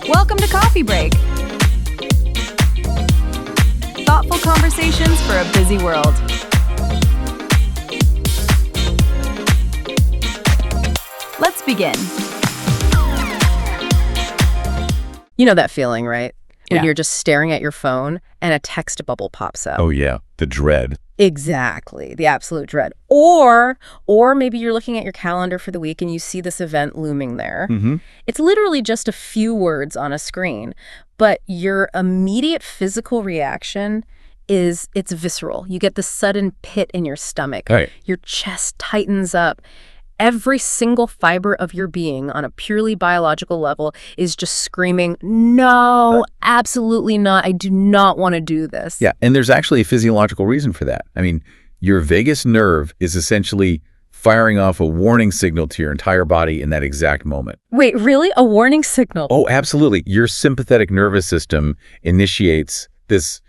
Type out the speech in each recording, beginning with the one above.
Welcome to Coffee Break. Thoughtful conversations for a busy world. Let's begin. You know that feeling, right? When Yeah. you're just staring at your phone and a text bubble pops up. Oh, yeah. The dread. Exactly. The absolute dread. Or maybe you're looking at your calendar for the week and you see this event looming there. Mm-hmm. It's literally just a few words on a screen, but your immediate physical reaction it's visceral. You get the sudden pit in your stomach. Right. Your chest tightens up. Every single fiber of your being on a purely biological level is just screaming, no, absolutely not. I do not want to do this. Yeah, and there's actually a physiological reason for that. I mean, your vagus nerve is essentially firing off a warning signal to your entire body in that exact moment. Wait, really? A warning signal? Oh, absolutely. Your sympathetic nervous system initiates this,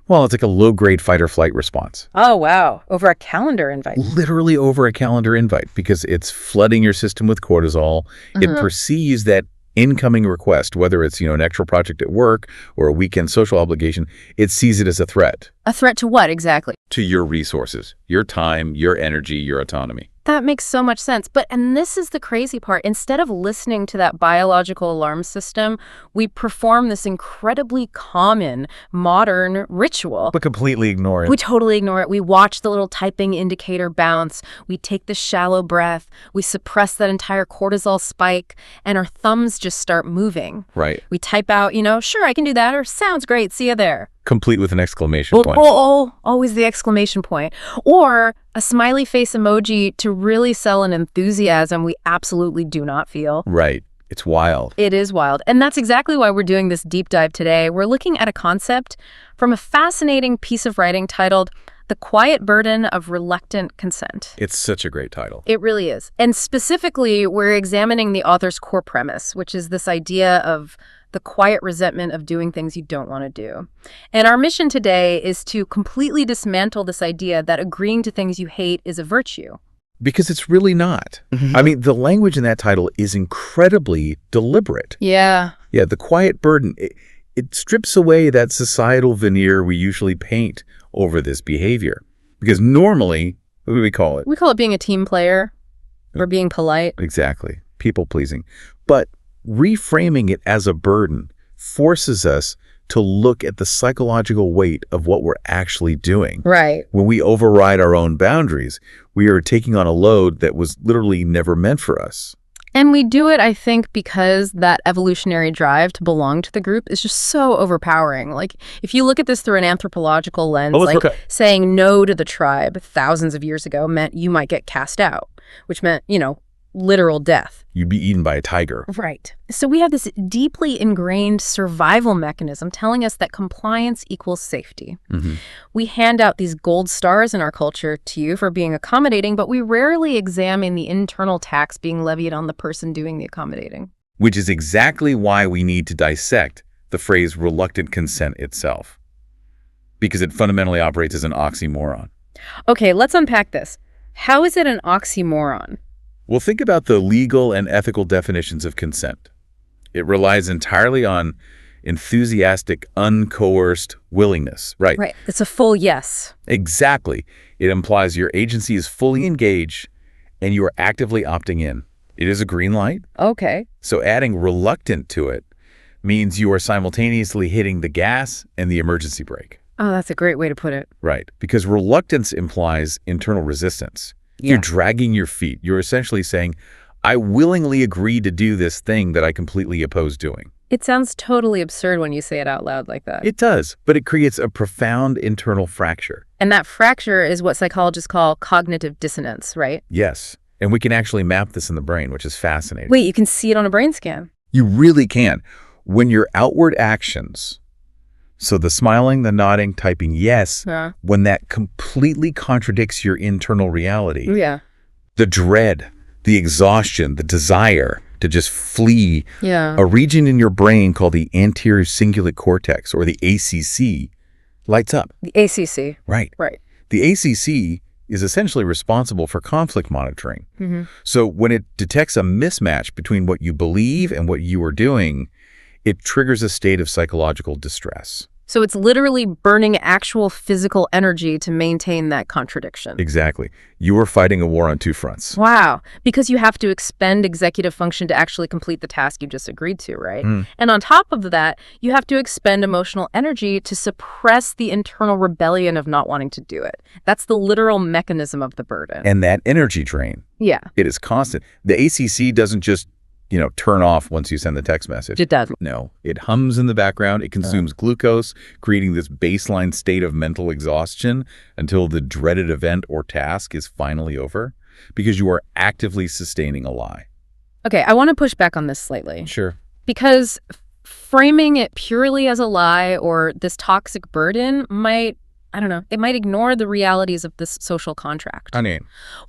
well, it's like a low-grade fight-or-flight response. Oh, wow. Over a calendar invite. Literally over a calendar invite, because it's flooding your system with cortisol. It perceives that incoming request, whether it's, an extra project at work or a weekend social obligation, it sees it as a threat. A threat to what exactly? To your resources, your time, your energy, your autonomy. That makes so much sense. And this is the crazy part. Instead of listening to that biological alarm system, we perform this incredibly common modern ritual. But completely ignore it. We totally ignore it. We watch the little typing indicator bounce. We take the shallow breath. We suppress that entire cortisol spike, and our thumbs just start moving. Right. We type out, sure, I can do that, or sounds great, see you there. Complete with an exclamation point. Always the exclamation point. Or a smiley face emoji to really sell an enthusiasm we absolutely do not feel. Right. It's wild. It is wild. And that's exactly why we're doing this deep dive today. We're looking at a concept from a fascinating piece of writing titled The Quiet Burden of Reluctant Consent. It's such a great title. It really is. And specifically, we're examining the author's core premise, which is this idea of the quiet resentment of doing things you don't want to do. And our mission today is to completely dismantle this idea that agreeing to things you hate is a virtue. Because it's really not. I mean, the language in that title is incredibly deliberate. Yeah. Yeah, the quiet burden, it strips away that societal veneer we usually paint over this behavior. Because normally, what do we call it? We call it being a team player or being polite. Exactly. People pleasing. But reframing it as a burden forces us to look at the psychological weight of what we're actually doing. Right. When we override our own boundaries, we are taking on a load that was literally never meant for us. And we do it, I think, because that evolutionary drive to belong to the group is just so overpowering. Like, if you look at this through an anthropological lens, saying no to the tribe thousands of years ago meant you might get cast out, which meant, literal death. You'd be eaten by a tiger. Right. So we have this deeply ingrained survival mechanism telling us that compliance equals safety. We hand out these gold stars in our culture to you for being accommodating, but we rarely examine the internal tax being levied on the person doing the accommodating. Which is exactly why we need to dissect the phrase reluctant consent itself. Because it fundamentally operates as an oxymoron. Okay, let's unpack this. How is it an oxymoron? Well, think about the legal and ethical definitions of consent. It relies entirely on enthusiastic, uncoerced willingness, right? Right. It's a full yes. Exactly. It implies your agency is fully engaged and you are actively opting in. It is a green light. Okay. So adding reluctant to it means you are simultaneously hitting the gas and the emergency brake. Oh, that's a great way to put it. Right. Because reluctance implies internal resistance. You're dragging your feet. You're essentially saying, I willingly agree to do this thing that I completely oppose doing. It sounds totally absurd when you say it out loud like that. It does, but it creates a profound internal fracture. And that fracture is what psychologists call cognitive dissonance, right? Yes. And we can actually map this in the brain, which is fascinating. Wait, you can see it on a brain scan? You really can. When your outward actions, so the smiling, the nodding, typing yes, when that completely contradicts your internal reality, the dread, the exhaustion, the desire to just flee, a region in your brain called the anterior cingulate cortex, or the ACC, lights up. The ACC. Right. Right. The ACC is essentially responsible for conflict monitoring. So when it detects a mismatch between what you believe and what you are doing, it triggers a state of psychological distress. So it's literally burning actual physical energy to maintain that contradiction. Exactly. You are fighting a war on two fronts. Wow. Because you have to expend executive function to actually complete the task you just agreed to, right? And on top of that, you have to expend emotional energy to suppress the internal rebellion of not wanting to do it. That's the literal mechanism of the burden. And that energy drain, it is constant. The ACC doesn't just turn off once you send the text message. It does. No, it hums in the background. It consumes glucose, creating this baseline state of mental exhaustion until the dreaded event or task is finally over, because you are actively sustaining a lie. Okay, I want to push back on this slightly. Sure. Because framing it purely as a lie or this toxic burden might, it might ignore the realities of this social contract.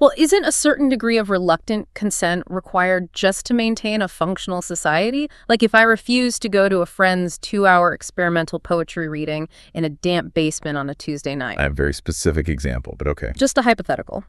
Well, isn't a certain degree of reluctant consent required just to maintain a functional society? Like if I refuse to go to a friend's 2-hour experimental poetry reading in a damp basement on a Tuesday night. I have a very specific example, but okay. Just a hypothetical.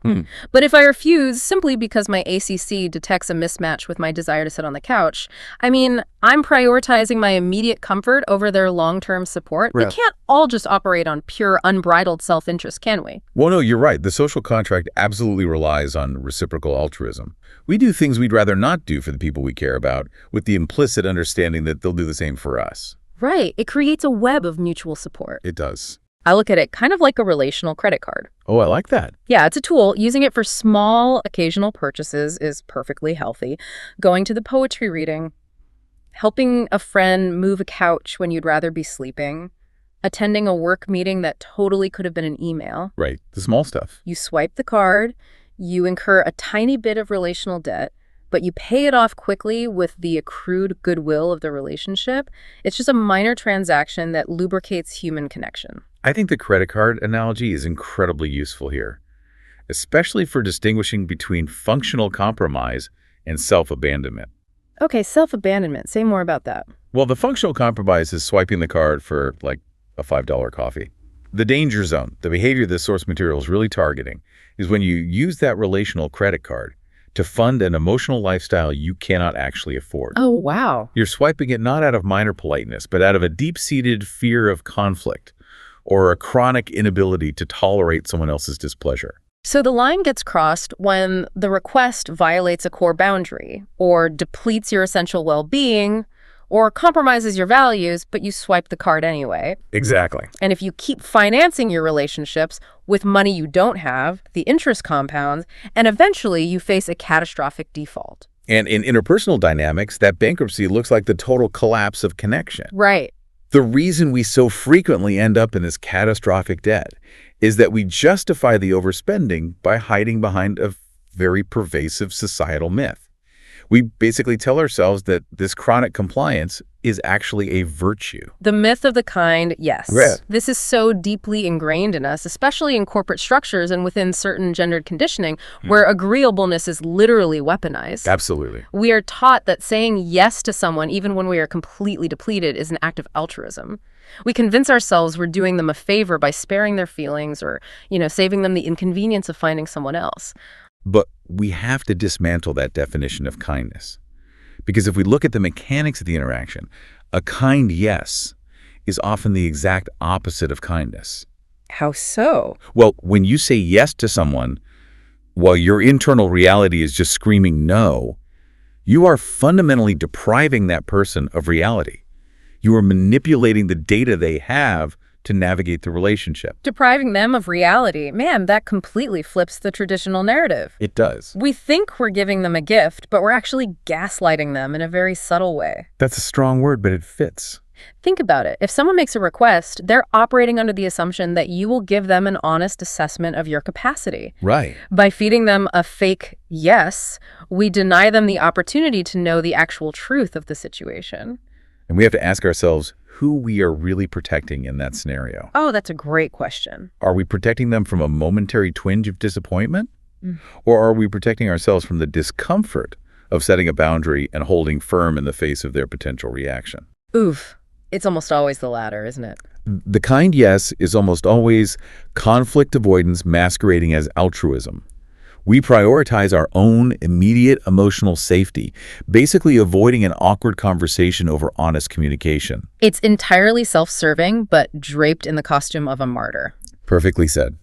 But if I refuse simply because my ACC detects a mismatch with my desire to sit on the couch, I'm prioritizing my immediate comfort over their long-term support. Right. We can't all just operate on pure unbridled self-interest, can we? Well, no, you're right. The social contract absolutely relies on reciprocal altruism. We do things we'd rather not do for the people we care about, with the implicit understanding that they'll do the same for us. Right. It creates a web of mutual support. It does. I look at it kind of like a relational credit card. Oh, I like that. Yeah, it's a tool. Using it for small, occasional purchases is perfectly healthy. Going to the poetry reading, helping a friend move a couch when you'd rather be sleeping, attending a work meeting that totally could have been an email. Right, the small stuff. You swipe the card, you incur a tiny bit of relational debt, but you pay it off quickly with the accrued goodwill of the relationship. It's just a minor transaction that lubricates human connection. I think the credit card analogy is incredibly useful here, especially for distinguishing between functional compromise and self-abandonment. Okay, self-abandonment. Say more about that. Well, the functional compromise is swiping the card for, like, a $5 coffee. The danger zone, the behavior this source material is really targeting, is when you use that relational credit card to fund an emotional lifestyle you cannot actually afford. Oh, wow. You're swiping it not out of minor politeness, but out of a deep-seated fear of conflict or a chronic inability to tolerate someone else's displeasure. So the line gets crossed when the request violates a core boundary or depletes your essential well-being or compromises your values, but you swipe the card anyway. Exactly. And if you keep financing your relationships with money you don't have, the interest compounds, and eventually you face a catastrophic default. And in interpersonal dynamics, that bankruptcy looks like the total collapse of connection. Right. The reason we so frequently end up in this catastrophic debt is that we justify the overspending by hiding behind a very pervasive societal myth. We basically tell ourselves that this chronic compliance is actually a virtue. The myth of the kind, yes. Right. This is so deeply ingrained in us, especially in corporate structures and within certain gendered conditioning, where agreeableness is literally weaponized. Absolutely. We are taught that saying yes to someone, even when we are completely depleted, is an act of altruism. We convince ourselves we're doing them a favor by sparing their feelings or, saving them the inconvenience of finding someone else. But we have to dismantle that definition of kindness. Because if we look at the mechanics of the interaction, a kind yes is often the exact opposite of kindness. How so? Well, when you say yes to someone, while your internal reality is just screaming no, you are fundamentally depriving that person of reality. You are manipulating the data they have to navigate the relationship. Depriving them of reality. Man, that completely flips the traditional narrative. It does. We think we're giving them a gift, but we're actually gaslighting them in a very subtle way. That's a strong word, but it fits. Think about it. If someone makes a request, they're operating under the assumption that you will give them an honest assessment of your capacity. Right. By feeding them a fake yes, we deny them the opportunity to know the actual truth of the situation. And we have to ask ourselves who we are really protecting in that scenario. Oh, that's a great question. Are we protecting them from a momentary twinge of disappointment? Or are we protecting ourselves from the discomfort of setting a boundary and holding firm in the face of their potential reaction? Oof. It's almost always the latter, isn't it? The kind yes is almost always conflict avoidance masquerading as altruism. We prioritize our own immediate emotional safety, basically avoiding an awkward conversation over honest communication. It's entirely self-serving, but draped in the costume of a martyr. Perfectly said.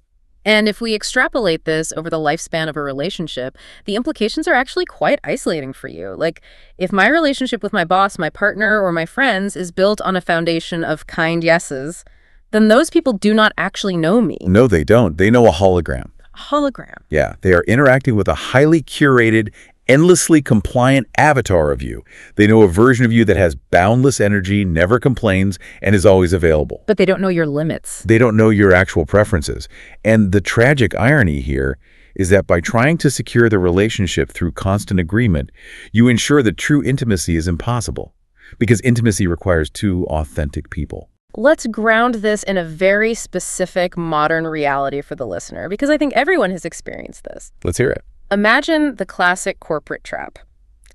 And if we extrapolate this over the lifespan of a relationship, the implications are actually quite isolating for you. Like, if my relationship with my boss, my partner, or my friends is built on a foundation of kind yeses, then those people do not actually know me. No, they don't. They know a hologram. A hologram. Yeah, they are interacting with a highly curated, endlessly compliant avatar of you. They know a version of you that has boundless energy, never complains, and is always available. But they don't know your limits. They don't know your actual preferences. And the tragic irony here is that by trying to secure the relationship through constant agreement, you ensure that true intimacy is impossible, because intimacy requires two authentic people. Let's ground this in a very specific modern reality for the listener, because I think everyone has experienced this. Let's hear it. Imagine the classic corporate trap.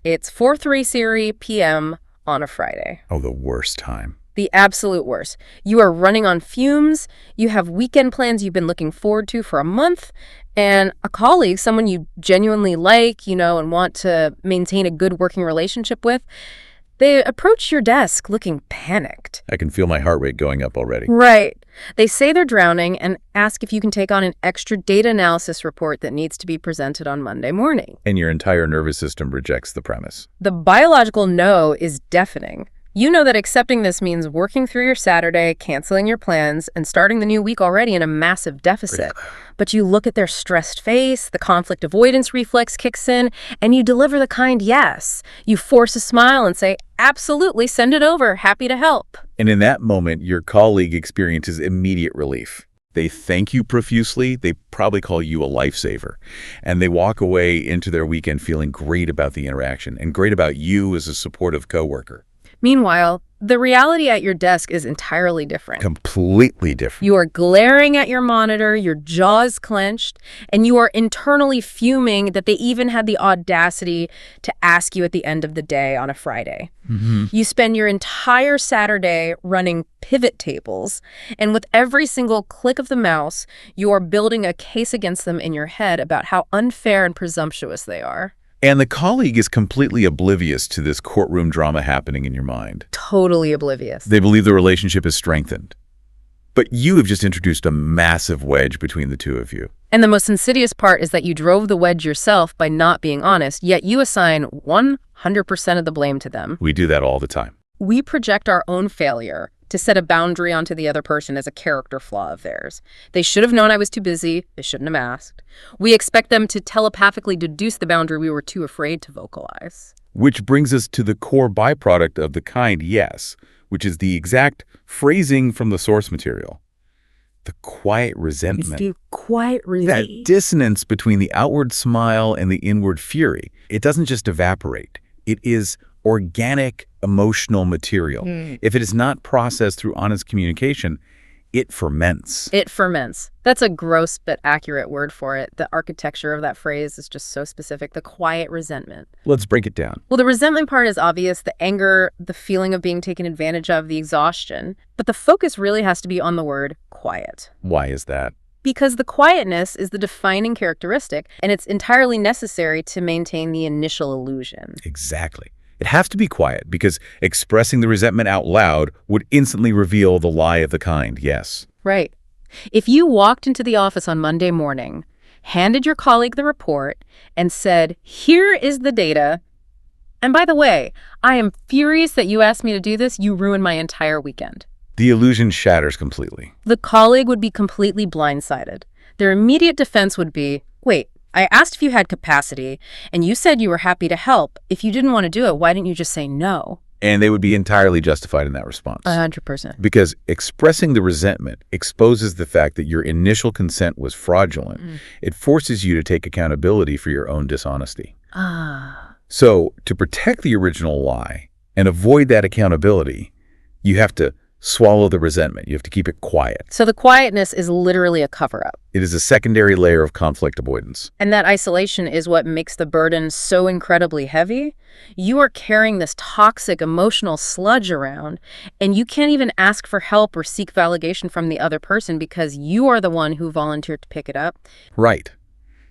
It's 4:03 p.m. on a Friday. Oh, the worst time. The absolute worst. You are running on fumes, you have weekend plans you've been looking forward to for a month, and a colleague, someone you genuinely like, and want to maintain a good working relationship with, they approach your desk looking panicked. I can feel my heart rate going up already. Right. They say they're drowning and ask if you can take on an extra data analysis report that needs to be presented on Monday morning. And your entire nervous system rejects the premise. The biological no is deafening. You know that accepting this means working through your Saturday, canceling your plans, and starting the new week already in a massive deficit. But you look at their stressed face, the conflict avoidance reflex kicks in, and you deliver the kind yes. You force a smile and say, absolutely, send it over, happy to help. And in that moment, your colleague experiences immediate relief. They thank you profusely, they probably call you a lifesaver, and they walk away into their weekend feeling great about the interaction and great about you as a supportive coworker. Meanwhile, the reality at your desk is entirely different. Completely different. You are glaring at your monitor, your jaws clenched, and you are internally fuming that they even had the audacity to ask you at the end of the day on a Friday. Mm-hmm. You spend your entire Saturday running pivot tables, and with every single click of the mouse, you are building a case against them in your head about how unfair and presumptuous they are. And the colleague is completely oblivious to this courtroom drama happening in your mind. Totally oblivious. They believe the relationship is strengthened. But you have just introduced a massive wedge between the two of you. And the most insidious part is that you drove the wedge yourself by not being honest, yet you assign 100% of the blame to them. We do that all the time. We project our own failure to set a boundary onto the other person as a character flaw of theirs. They should have known I was too busy. They shouldn't have asked. We expect them to telepathically deduce the boundary we were too afraid to vocalize. Which brings us to the core byproduct of the kind yes, which is the exact phrasing from the source material. The quiet resentment. It's the quiet resentment. That dissonance between the outward smile and the inward fury. It doesn't just evaporate. It is organic emotional material. If it is not processed through honest communication, it ferments. It ferments. That's a gross but accurate word for it. The architecture of that phrase is just so specific. The quiet resentment. Let's break it down. Well, the resentment part is obvious, the anger, the feeling of being taken advantage of, the exhaustion. But the focus really has to be on the word quiet. Why is that? Because the quietness is the defining characteristic, and it's entirely necessary to maintain the initial illusion. Exactly. It has to be quiet because expressing the resentment out loud would instantly reveal the lie of the kind, yes. Right. If you walked into the office on Monday morning, handed your colleague the report, and said, here is the data, and by the way, I am furious that you asked me to do this, you ruined my entire weekend. The illusion shatters completely. The colleague would be completely blindsided. Their immediate defense would be, wait, I asked if you had capacity, and you said you were happy to help. If you didn't want to do it, why didn't you just say no? And they would be entirely justified in that response. 100%. Because expressing the resentment exposes the fact that your initial consent was fraudulent. It forces you to take accountability for your own dishonesty. So to protect the original lie and avoid that accountability, you have to swallow the resentment. You have to keep it quiet. So the quietness is literally a cover-up. It is a secondary layer of conflict avoidance. And that isolation is what makes the burden so incredibly heavy. You are carrying this toxic emotional sludge around, and you can't even ask for help or seek validation from the other person because you are the one who volunteered to pick it up. Right.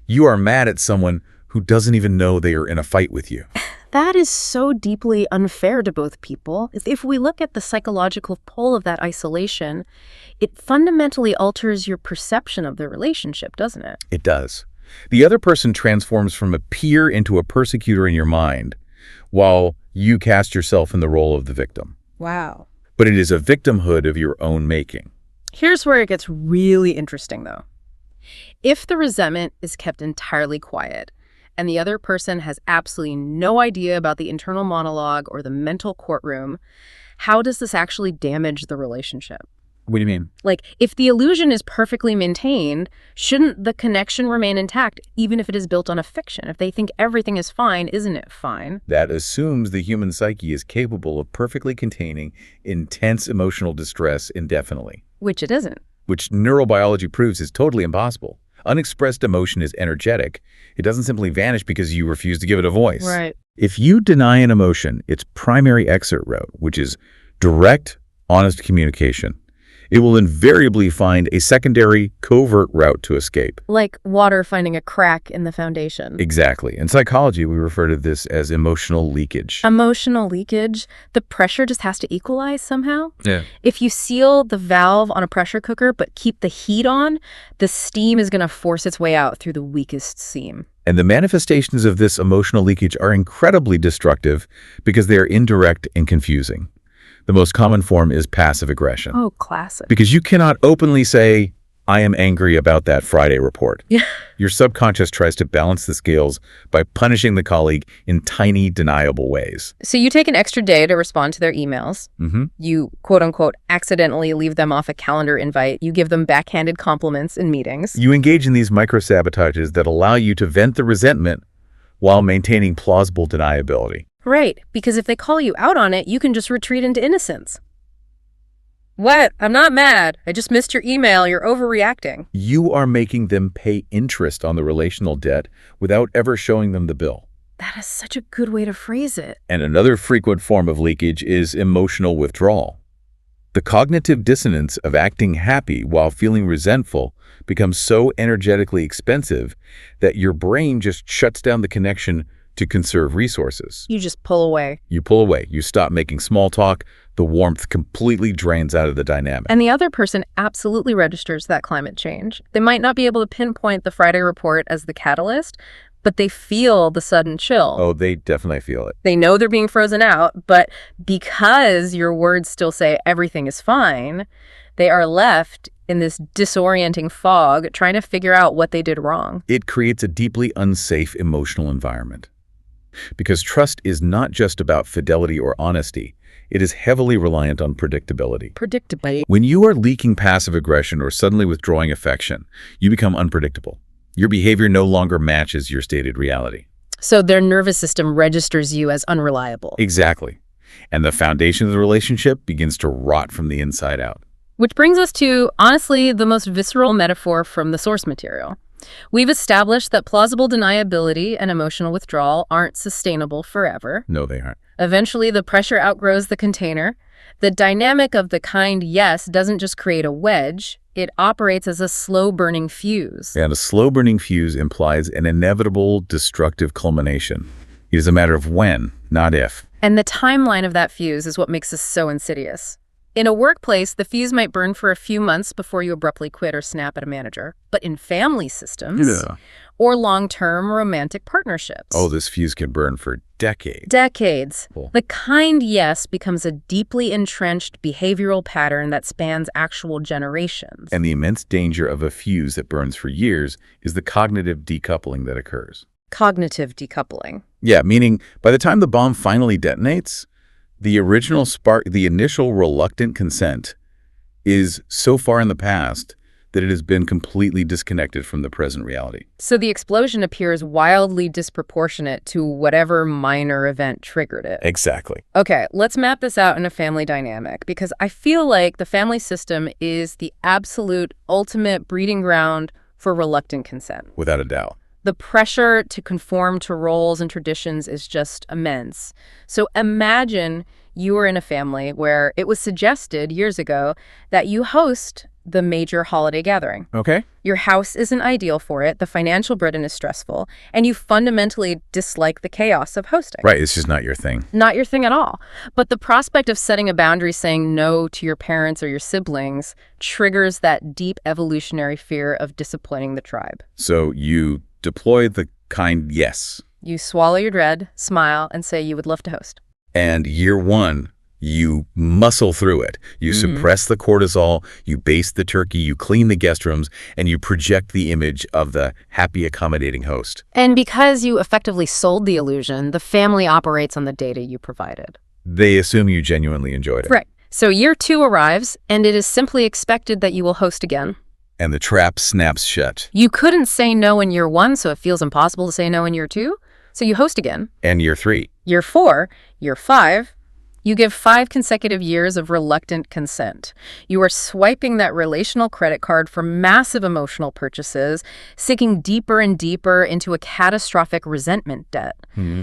You are mad at someone who doesn't even know they are in a fight with you. That is so deeply unfair to both people. If we look at the psychological pull of that isolation, it fundamentally alters your perception of the relationship, doesn't it? It does. The other person transforms from a peer into a persecutor in your mind, while you cast yourself in the role of the victim. Wow. But it is a victimhood of your own making. Here's where it gets really interesting, though. If the resentment is kept entirely quiet, and the other person has absolutely no idea about the internal monologue or the mental courtroom, how does this actually damage the relationship? What do you mean? Like, if the illusion is perfectly maintained, shouldn't the connection remain intact, even if it is built on a fiction? If they think everything is fine, isn't it fine? That assumes the human psyche is capable of perfectly containing intense emotional distress indefinitely. Which it isn't. Which neurobiology proves is totally impossible. Unexpressed emotion is energetic. It doesn't simply vanish because you refuse to give it a voice. Right. If you deny an emotion its primary exit route, which is direct, honest communication, it will invariably find a secondary, covert route to escape. Like water finding a crack in the foundation. Exactly. In psychology, we refer to this as emotional leakage. Emotional leakage? The pressure just has to equalize somehow? Yeah. If you seal the valve on a pressure cooker but keep the heat on, the steam is going to force its way out through the weakest seam. And the manifestations of this emotional leakage are incredibly destructive because they are indirect and confusing. The most common form is passive aggression. Oh, classic. Because you cannot openly say, I am angry about that Friday report. Yeah. Your subconscious tries to balance the scales by punishing the colleague in tiny, deniable ways. So you take an extra day to respond to their emails. You, quote unquote, accidentally leave them off a calendar invite. You give them backhanded compliments in meetings. You engage in these micro-sabotages that allow you to vent the resentment while maintaining plausible deniability. Right, because if they call you out on it, you can just retreat into innocence. What? I'm not mad. I just missed your email. You're overreacting. You are making them pay interest on the relational debt without ever showing them the bill. That is such a good way to phrase it. And another frequent form of leakage is emotional withdrawal. The cognitive dissonance of acting happy while feeling resentful becomes so energetically expensive that your brain just shuts down the connection to conserve resources. You just pull away. You pull away. You stop making small talk. The warmth completely drains out of the dynamic. And the other person absolutely registers that climate change. They might not be able to pinpoint the Friday report as the catalyst, but they feel the sudden chill. Oh, they definitely feel it. They know they're being frozen out, but because your words still say everything is fine, they are left in this disorienting fog trying to figure out what they did wrong. It creates a deeply unsafe emotional environment. Because trust is not just about fidelity or honesty. It is heavily reliant on predictability. Predictability. When you are leaking passive aggression or suddenly withdrawing affection, you become unpredictable. Your behavior no longer matches your stated reality. So their nervous system registers you as unreliable. Exactly. And the foundation of the relationship begins to rot from the inside out. Which brings us to, honestly, the most visceral metaphor from the source material. We've established that plausible deniability and emotional withdrawal aren't sustainable forever. No, they aren't. Eventually, the pressure outgrows the container. The dynamic of the kind yes doesn't just create a wedge. It operates as a slow-burning fuse. And a slow-burning fuse implies an inevitable destructive culmination. It is a matter of when, not if. And the timeline of that fuse is what makes this so insidious. In a workplace, the fuse might burn for a few months before you abruptly quit or snap at a manager. But in family systems or long-term romantic partnerships. Oh, this fuse can burn for decades. Decades. Cool. The kind yes becomes a deeply entrenched behavioral pattern that spans actual generations. And the immense danger of a fuse that burns for years is the cognitive decoupling that occurs. Cognitive decoupling. Yeah, meaning by the time the bomb finally detonates, the original spark, the initial reluctant consent, is so far in the past that it has been completely disconnected from the present reality. So the explosion appears wildly disproportionate to whatever minor event triggered it. Exactly. Okay, let's map this out in a family dynamic, because I feel like the family system is the absolute ultimate breeding ground for reluctant consent. Without a doubt. The pressure to conform to roles and traditions is just immense. So imagine you were in a family where it was suggested years ago that you host the major holiday gathering. Okay. Your house isn't ideal for it, the financial burden is stressful, and you fundamentally dislike the chaos of hosting. Right, it's just not your thing. Not your thing at all. But the prospect of setting a boundary, saying no to your parents or your siblings, triggers that deep evolutionary fear of disappointing the tribe. So you deploy the kind yes. You swallow your dread, smile, and say you would love to host. And year one, you muscle through it. You suppress the cortisol, you baste the turkey, you clean the guest rooms, and you project the image of the happy, accommodating host. And because you effectively sold the illusion, the family operates on the data you provided. They assume you genuinely enjoyed it. Right. So year two arrives, and it is simply expected that you will host again. And the trap snaps shut. You couldn't say no in year one, so it feels impossible to say no in year two. So you host again. And year three. Year four, year five, you give 5 consecutive years of reluctant consent. You are swiping that relational credit card for massive emotional purchases, sinking deeper and deeper into a catastrophic resentment debt.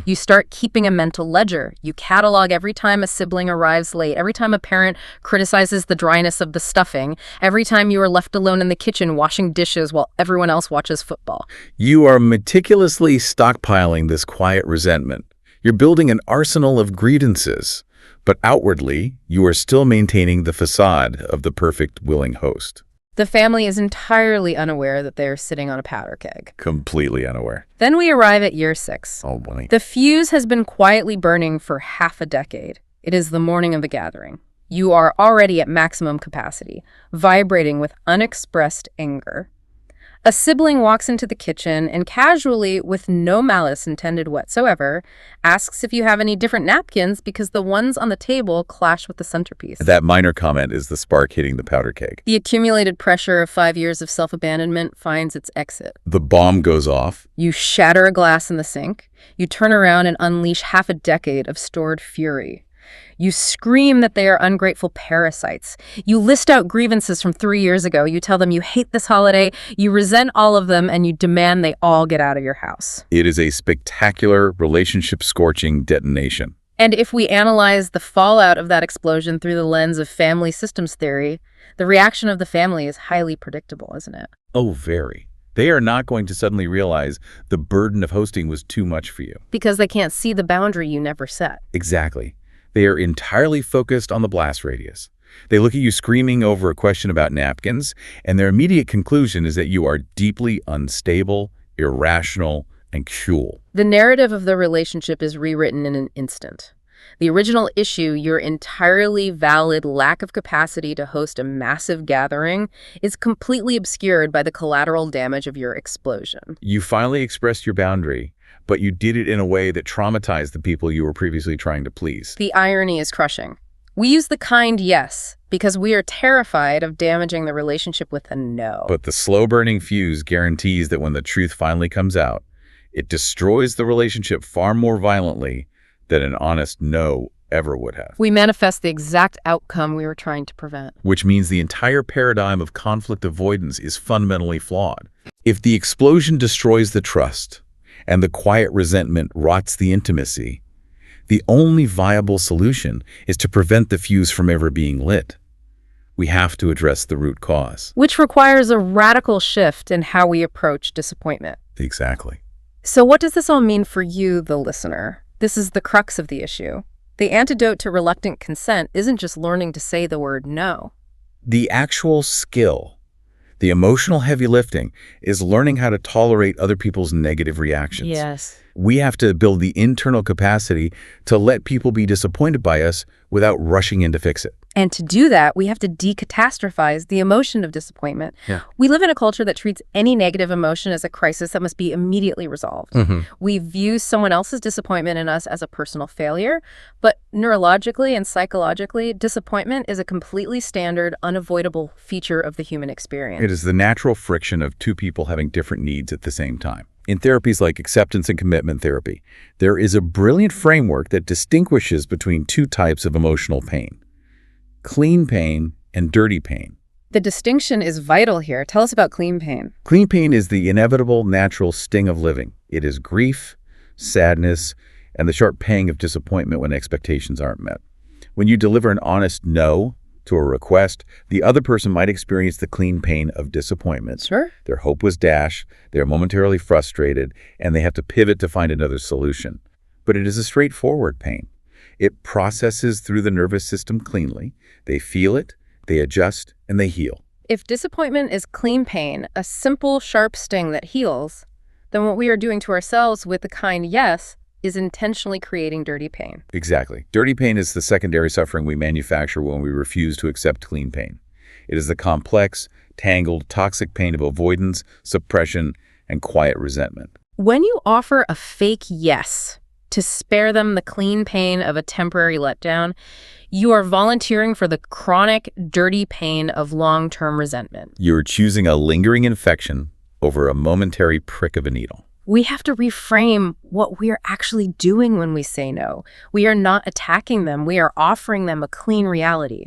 You start keeping a mental ledger. You catalog every time a sibling arrives late, every time a parent criticizes the dryness of the stuffing, every time you are left alone in the kitchen washing dishes while everyone else watches football. You are meticulously stockpiling this quiet resentment. You're building an arsenal of grievances. But outwardly, you are still maintaining the facade of the perfect, willing host. The family is entirely unaware that they are sitting on a powder keg. Completely unaware. Then we arrive at year 6. Oh, boy. The fuse has been quietly burning for half a decade. It is the morning of the gathering. You are already at maximum capacity, vibrating with unexpressed anger. A sibling walks into the kitchen and casually, with no malice intended whatsoever, asks if you have any different napkins because the ones on the table clash with the centerpiece. That minor comment is the spark hitting the powder keg. The accumulated pressure of 5 years of self-abandonment finds its exit. The bomb goes off. You shatter a glass in the sink. You turn around and unleash half a decade of stored fury. You scream that they are ungrateful parasites. You list out grievances from 3 years ago. You tell them you hate this holiday, you resent all of them, and you demand they all get out of your house. It is a spectacular, relationship-scorching detonation. And if we analyze the fallout of that explosion through the lens of family systems theory, the reaction of the family is highly predictable, isn't it? Oh, very. They are not going to suddenly realize the burden of hosting was too much for you. Because they can't see the boundary you never set. Exactly. They are entirely focused on the blast radius. They look at you screaming over a question about napkins, and their immediate conclusion is that you are deeply unstable, irrational, and cruel. The narrative of the relationship is rewritten in an instant. The original issue, your entirely valid lack of capacity to host a massive gathering, is completely obscured by the collateral damage of your explosion. You finally expressed your boundary, but you did it in a way that traumatized the people you were previously trying to please. The irony is crushing. We use the kind yes because we are terrified of damaging the relationship with a no. But the slow-burning fuse guarantees that when the truth finally comes out, it destroys the relationship far more violently than an honest no ever would have. We manifest the exact outcome we were trying to prevent. Which means the entire paradigm of conflict avoidance is fundamentally flawed. If the explosion destroys the trust, and the quiet resentment rots the intimacy, the only viable solution is to prevent the fuse from ever being lit. We have to address the root cause. Which requires a radical shift in how we approach disappointment. Exactly. So what does this all mean for you, the listener? This is the crux of the issue. The antidote to reluctant consent isn't just learning to say the word no. The actual skill, the emotional heavy lifting, is learning how to tolerate other people's negative reactions. Yes. We have to build the internal capacity to let people be disappointed by us without rushing in to fix it. And to do that, we have to decatastrophize the emotion of disappointment. Yeah. We live in a culture that treats any negative emotion as a crisis that must be immediately resolved. We view someone else's disappointment in us as a personal failure, but neurologically and psychologically, disappointment is a completely standard, unavoidable feature of the human experience. It is the natural friction of two people having different needs at the same time. In therapies like acceptance and commitment therapy, there is a brilliant framework that distinguishes between two types of emotional pain: clean pain and dirty pain. The distinction is vital here. Tell us about clean pain. Clean pain is the inevitable, natural sting of living. It is grief, sadness, and the sharp pang of disappointment when expectations aren't met. When you deliver an honest no to a request, the other person might experience the clean pain of disappointment. Sure. Their hope was dashed, they're momentarily frustrated, and they have to pivot to find another solution. But it is a straightforward pain. It processes through the nervous system cleanly. They feel it, they adjust, and they heal. If disappointment is clean pain, a simple, sharp sting that heals, then what we are doing to ourselves with a kind yes is intentionally creating dirty pain. Exactly. Dirty pain is the secondary suffering we manufacture when we refuse to accept clean pain. It is the complex, tangled, toxic pain of avoidance, suppression, and quiet resentment. When you offer a fake yes to spare them the clean pain of a temporary letdown, you are volunteering for the chronic, dirty pain of long-term resentment. You're choosing a lingering infection over a momentary prick of a needle. We have to reframe what we are actually doing when we say no. We are not attacking them. We are offering them a clean reality.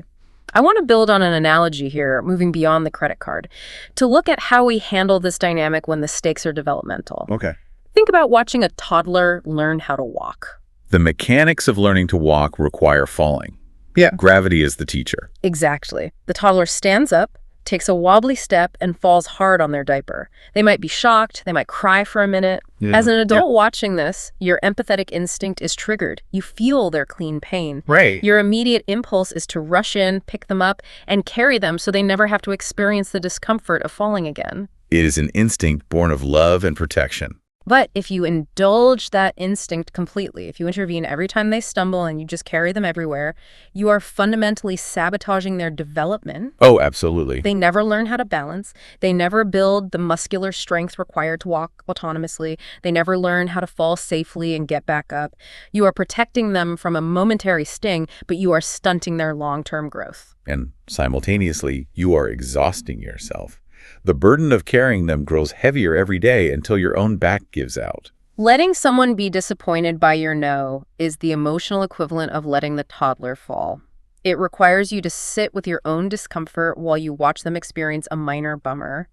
I want to build on an analogy here, moving beyond the credit card, to look at how we handle this dynamic when the stakes are developmental. Okay. Think about watching a toddler learn how to walk. The mechanics of learning to walk require falling. Yeah. Gravity is the teacher. Exactly. The toddler stands up, takes a wobbly step, and falls hard on their diaper. They might be shocked. They might cry for a minute. Yeah. As an adult watching this, your empathetic instinct is triggered. You feel their clean pain. Right. Your immediate impulse is to rush in, pick them up, and carry them so they never have to experience the discomfort of falling again. It is an instinct born of love and protection. But if you indulge that instinct completely, if you intervene every time they stumble and you just carry them everywhere, you are fundamentally sabotaging their development. Oh, absolutely. They never learn how to balance. They never build the muscular strength required to walk autonomously. They never learn how to fall safely and get back up. You are protecting them from a momentary sting, but you are stunting their long-term growth. And simultaneously, you are exhausting yourself. The burden of carrying them grows heavier every day until your own back gives out. Letting someone be disappointed by your no is the emotional equivalent of letting the toddler fall. It requires you to sit with your own discomfort while you watch them experience a minor bummer.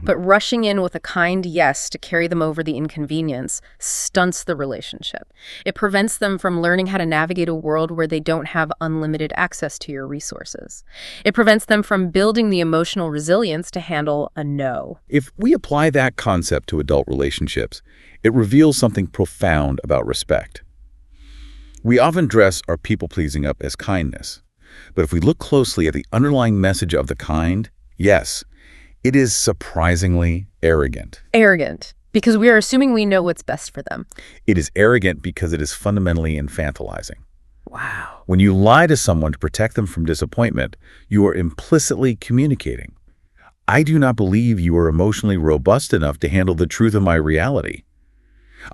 But rushing in with a kind yes to carry them over the inconvenience stunts the relationship. It prevents them from learning how to navigate a world where they don't have unlimited access to your resources. It prevents them from building the emotional resilience to handle a no. If we apply that concept to adult relationships, it reveals something profound about respect. We often dress our people-pleasing up as kindness. But if we look closely at the underlying message of the kind, yes, it is surprisingly arrogant. Arrogant, because we are assuming we know what's best for them. It is arrogant because it is fundamentally infantilizing. Wow. When you lie to someone to protect them from disappointment, you are implicitly communicating, I do not believe you are emotionally robust enough to handle the truth of my reality.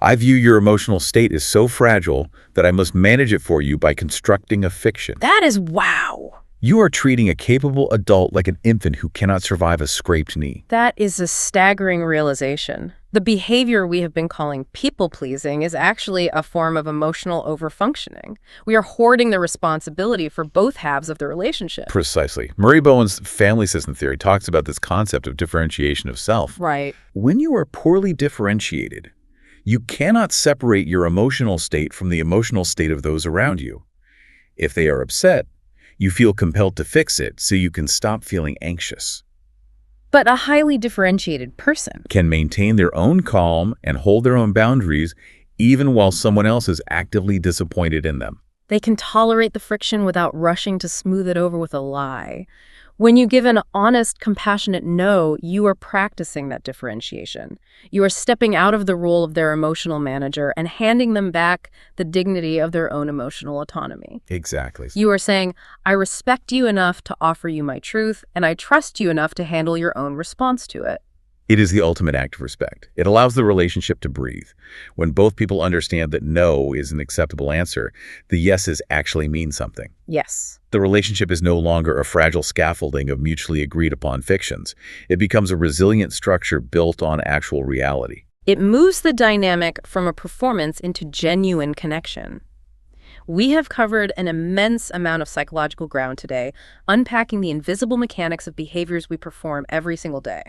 I view your emotional state as so fragile that I must manage it for you by constructing a fiction. That is wow. You are treating a capable adult like an infant who cannot survive a scraped knee. That is a staggering realization. The behavior we have been calling people-pleasing is actually a form of emotional overfunctioning. We are hoarding the responsibility for both halves of the relationship. Precisely. Murray Bowen's family system theory talks about this concept of differentiation of self. Right. When you are poorly differentiated, you cannot separate your emotional state from the emotional state of those around you. If they are upset, you feel compelled to fix it so you can stop feeling anxious. But a highly differentiated person can maintain their own calm and hold their own boundaries even while someone else is actively disappointed in them. They can tolerate the friction without rushing to smooth it over with a lie. When you give an honest, compassionate no, you are practicing that differentiation. You are stepping out of the role of their emotional manager and handing them back the dignity of their own emotional autonomy. Exactly. You are saying, I respect you enough to offer you my truth, and I trust you enough to handle your own response to it. It is the ultimate act of respect. It allows the relationship to breathe. When both people understand that no is an acceptable answer, the yeses actually mean something. Yes. The relationship is no longer a fragile scaffolding of mutually agreed upon fictions. It becomes a resilient structure built on actual reality. It moves the dynamic from a performance into genuine connection. We have covered an immense amount of psychological ground today, unpacking the invisible mechanics of behaviors we perform every single day.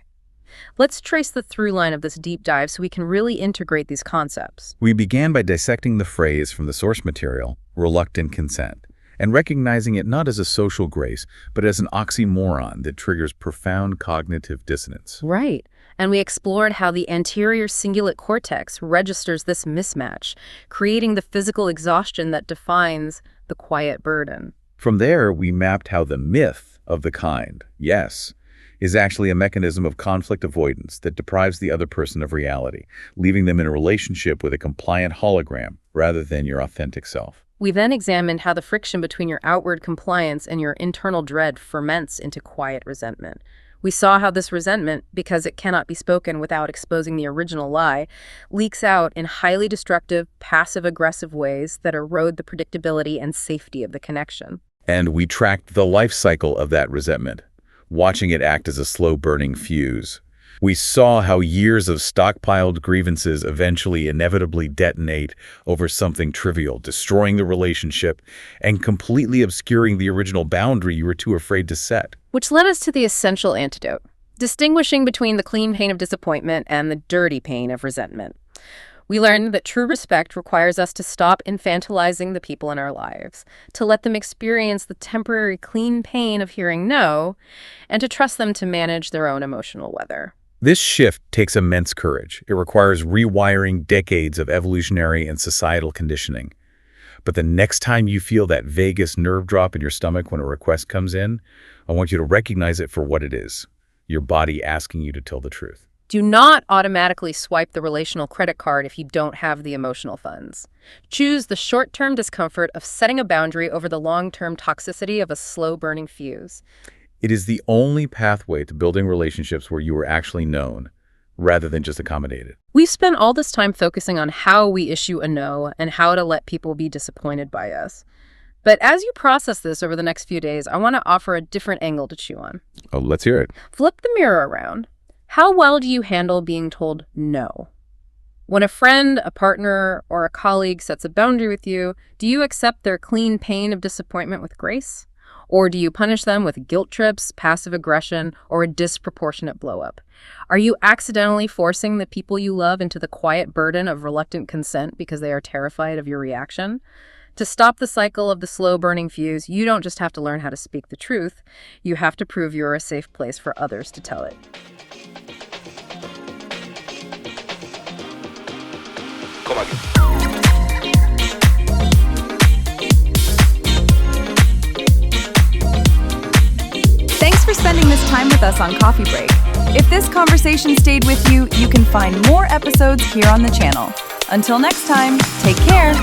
Let's trace the through line of this deep dive so we can really integrate these concepts. We began by dissecting the phrase from the source material, reluctant consent, and recognizing it not as a social grace, but as an oxymoron that triggers profound cognitive dissonance. Right. And we explored how the anterior cingulate cortex registers this mismatch, creating the physical exhaustion that defines the quiet burden. From there, we mapped how the myth of the kind, yes, is actually a mechanism of conflict avoidance that deprives the other person of reality, leaving them in a relationship with a compliant hologram rather than your authentic self. We then examined how the friction between your outward compliance and your internal dread ferments into quiet resentment. We saw how this resentment, because it cannot be spoken without exposing the original lie, leaks out in highly destructive, passive-aggressive ways that erode the predictability and safety of the connection. And we tracked the life cycle of that resentment, watching it act as a slow-burning fuse. We saw how years of stockpiled grievances eventually inevitably detonate over something trivial, destroying the relationship and completely obscuring the original boundary you were too afraid to set. Which led us to the essential antidote, distinguishing between the clean pain of disappointment and the dirty pain of resentment. We learned that true respect requires us to stop infantilizing the people in our lives, to let them experience the temporary clean pain of hearing no, and to trust them to manage their own emotional weather. This shift takes immense courage. It requires rewiring decades of evolutionary and societal conditioning. But the next time you feel that vagus nerve drop in your stomach when a request comes in, I want you to recognize it for what it is, your body asking you to tell the truth. Do not automatically swipe the relational credit card if you don't have the emotional funds. Choose the short-term discomfort of setting a boundary over the long-term toxicity of a slow-burning fuse. It is the only pathway to building relationships where you are actually known, rather than just accommodated. We've spent all this time focusing on how we issue a no and how to let people be disappointed by us. But as you process this over the next few days, I want to offer a different angle to chew on. Oh, let's hear it. Flip the mirror around. How well do you handle being told no? When a friend, a partner, or a colleague sets a boundary with you, do you accept their clean pain of disappointment with grace? Or do you punish them with guilt trips, passive aggression, or a disproportionate blow-up? Are you accidentally forcing the people you love into the quiet burden of reluctant consent because they are terrified of your reaction? To stop the cycle of the slow-burning fuse, you don't just have to learn how to speak the truth. You have to prove you're a safe place for others to tell it. Thanks for spending this time with us on Coffee Break. If this conversation stayed with you, you can find more episodes here on the channel. Until next time, take care.